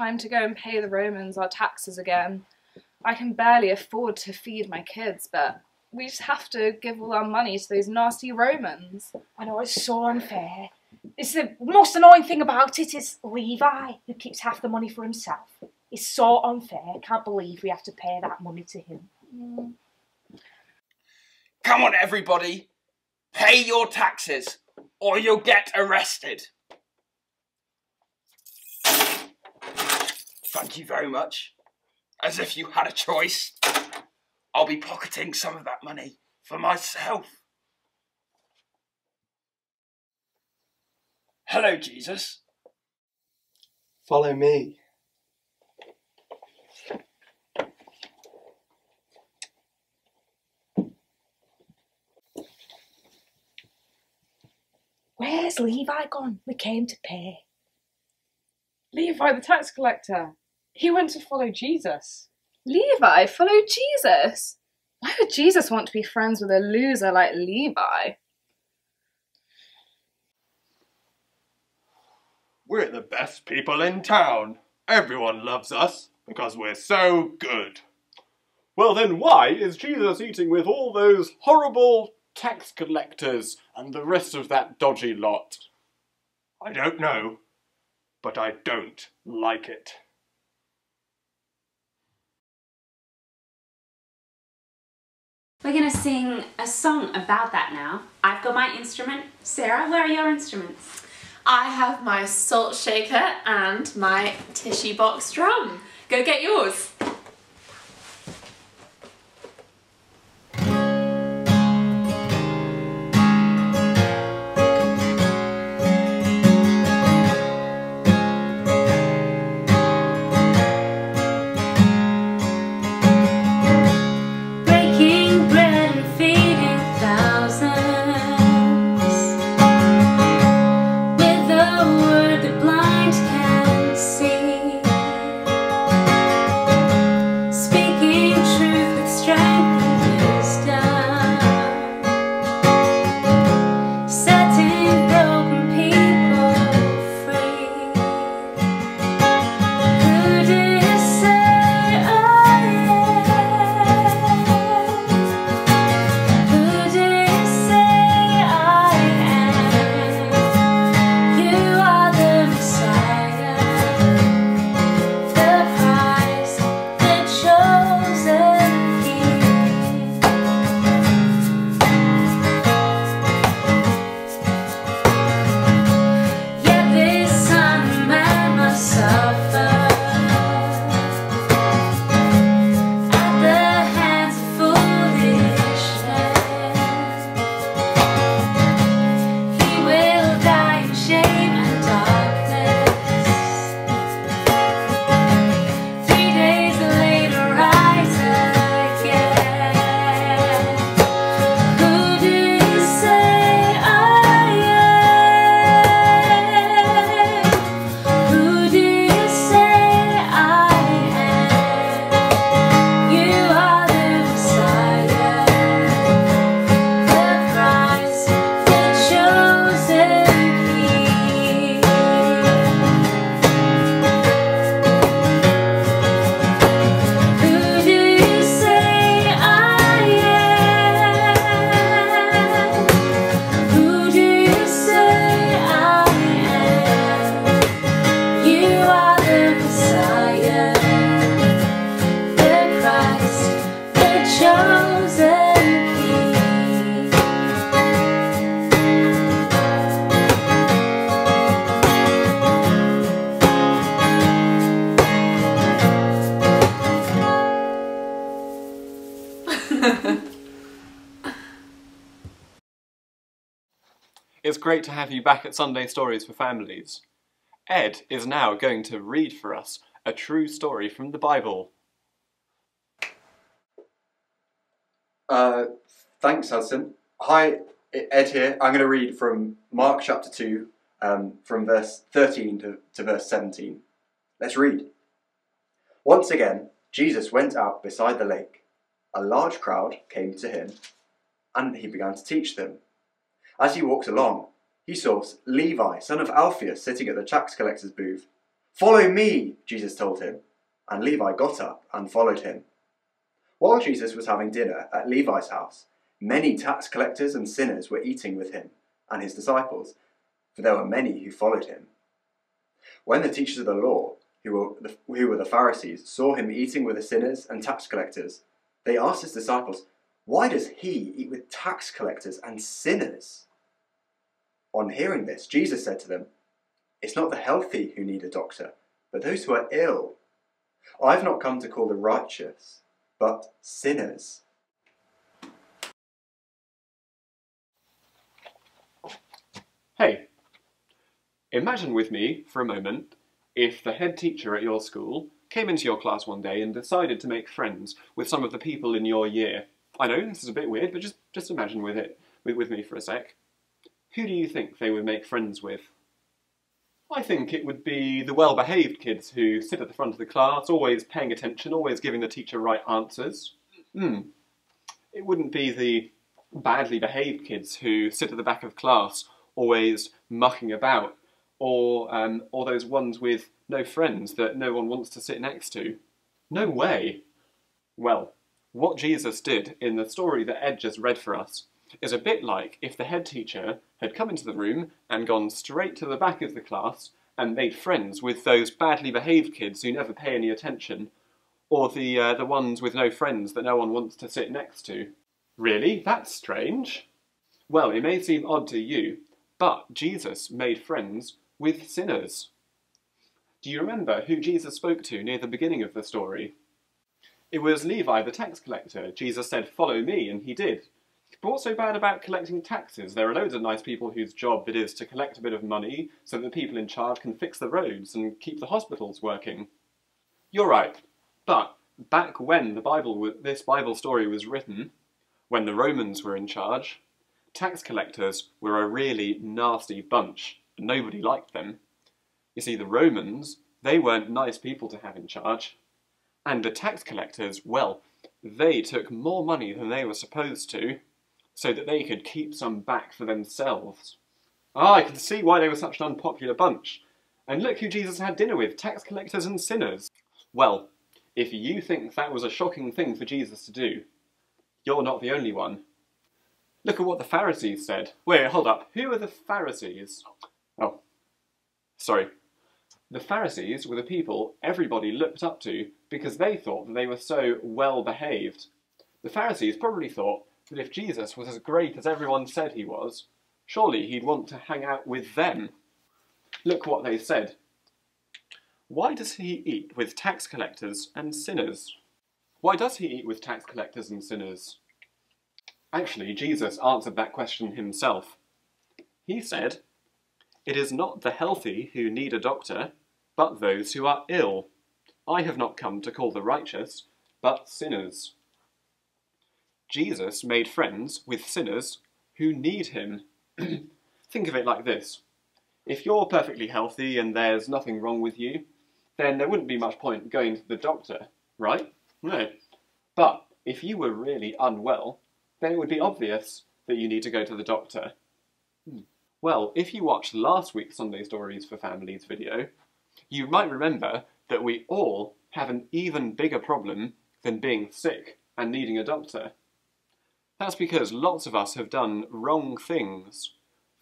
time to go and pay the Romans our taxes again. I can barely afford to feed my kids, but we just have to give all our money to those nasty Romans. I know, it's so unfair. It's the most annoying thing about it is Levi, who keeps half the money for himself. It's so unfair. I can't believe we have to pay that money to him. Come on, everybody. Pay your taxes, or you'll get arrested. Thank you very much. As if you had a choice. I'll be pocketing some of that money for myself. Hello, Jesus. Follow me. Where's Levi gone? We came to pay. Levi, the tax collector. He went to follow Jesus. Levi, follow Jesus? Why would Jesus want to be friends with a loser like Levi? We're the best people in town. Everyone loves us because we're so good. Well then why is Jesus eating with all those horrible tax collectors and the rest of that dodgy lot? I don't know, but I don't like it. We're going to sing a song about that now. I've got my instrument. Sarah, where are your instruments? I have my salt shaker and my tissue box drum. Go get yours. It's great to have you back at Sunday Stories for Families. Ed is now going to read for us a true story from the Bible. Thanks, Hudson. Hi, Ed here. I'm going to read from Mark chapter 2, from verse 13 to verse 17. Let's read. Once again, Jesus went out beside the lake. A large crowd came to him, and he began to teach them. As he walked along, he saw Levi, son of Alphaeus, sitting at the tax collector's booth. "Follow me," Jesus told him, and Levi got up and followed him. While Jesus was having dinner at Levi's house, many tax collectors and sinners were eating with him and his disciples, for there were many who followed him. When the teachers of the law, who were the Pharisees, saw him eating with the sinners and tax collectors, they asked his disciples, "Why does he eat with tax collectors and sinners?" On hearing this, Jesus said to them, "It's not the healthy who need a doctor, but those who are ill. I have not come to call the righteous, but sinners." Hey, imagine with me for a moment if the head teacher at your school came into your class one day and decided to make friends with some of the people in your year. I know this is a bit weird, but just imagine with me for a sec. Who do you think they would make friends with? I think it would be the well-behaved kids who sit at the front of the class, always paying attention, always giving the teacher right answers. It wouldn't be the badly behaved kids who sit at the back of class, always mucking about, or those ones with no friends that no one wants to sit next to. No way! Well, what Jesus did in the story that Ed just read for us is a bit like if the head teacher had come into the room and gone straight to the back of the class and made friends with those badly behaved kids who never pay any attention, or the ones with no friends that no one wants to sit next to. Really? That's strange. Well, it may seem odd to you, but Jesus made friends with sinners. Do you remember who Jesus spoke to near the beginning of the story? It was Levi the tax collector. Jesus said, "Follow me," and he did. But what's so bad about collecting taxes? There are loads of nice people whose job it is to collect a bit of money so that the people in charge can fix the roads and keep the hospitals working. You're right, but back when this Bible story was written, when the Romans were in charge, tax collectors were a really nasty bunch. Nobody liked them. You see, the Romans, they weren't nice people to have in charge. And the tax collectors, well, they took more money than they were supposed to, so that they could keep some back for themselves. I can see why they were such an unpopular bunch. And look who Jesus had dinner with, tax collectors and sinners. Well, if you think that was a shocking thing for Jesus to do, you're not the only one. Look at what the Pharisees said. Wait, hold up. Who are the Pharisees? Oh, sorry. The Pharisees were the people everybody looked up to because they thought that they were so well behaved. The Pharisees probably thought that if Jesus was as great as everyone said he was, surely he'd want to hang out with them. Look what they said. Why does he eat with tax collectors and sinners? Why does he eat with tax collectors and sinners? Actually, Jesus answered that question himself. He said, "It is not the healthy who need a doctor, but those who are ill. I have not come to call the righteous, but sinners." Jesus made friends with sinners who need him. Think of it like this. If you're perfectly healthy and there's nothing wrong with you, then there wouldn't be much point going to the doctor, right? No. But if you were really unwell, then it would be obvious that you need to go to the doctor. Well, if you watched last week's Sunday Stories for Families video, you might remember that we all have an even bigger problem than being sick and needing a doctor. That's because lots of us have done wrong things,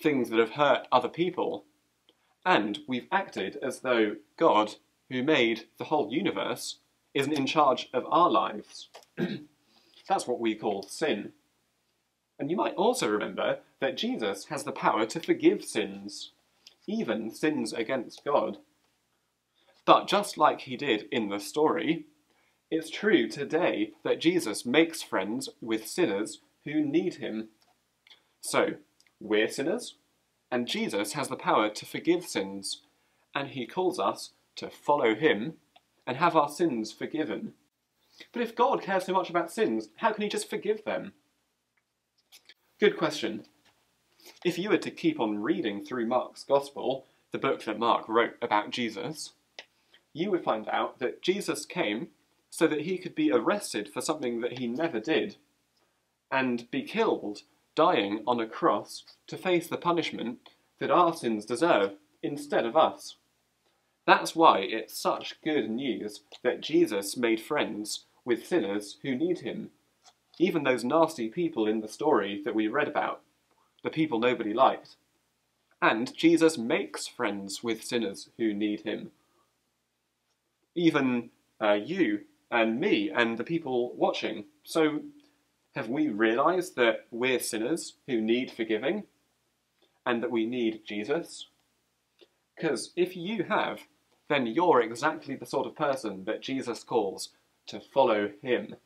things that have hurt other people, and we've acted as though God, who made the whole universe, isn't in charge of our lives. That's what we call sin. And you might also remember that Jesus has the power to forgive sins, even sins against God. But just like he did in the story, it's true today that Jesus makes friends with sinners who need him. So, we're sinners, and Jesus has the power to forgive sins, and he calls us to follow him and have our sins forgiven. But if God cares so much about sins, how can he just forgive them? Good question. If you were to keep on reading through Mark's Gospel, the book that Mark wrote about Jesus, you would find out that Jesus came so that he could be arrested for something that he never did, and be killed, dying on a cross to face the punishment that our sins deserve instead of us. That's why it's such good news that Jesus made friends with sinners who need him. Even those nasty people in the story that we read about, the people nobody liked. And Jesus makes friends with sinners who need him. Even you and me and the people watching. So have we realised that we're sinners who need forgiving? And that we need Jesus? Because if you have, then you're exactly the sort of person that Jesus calls to follow him.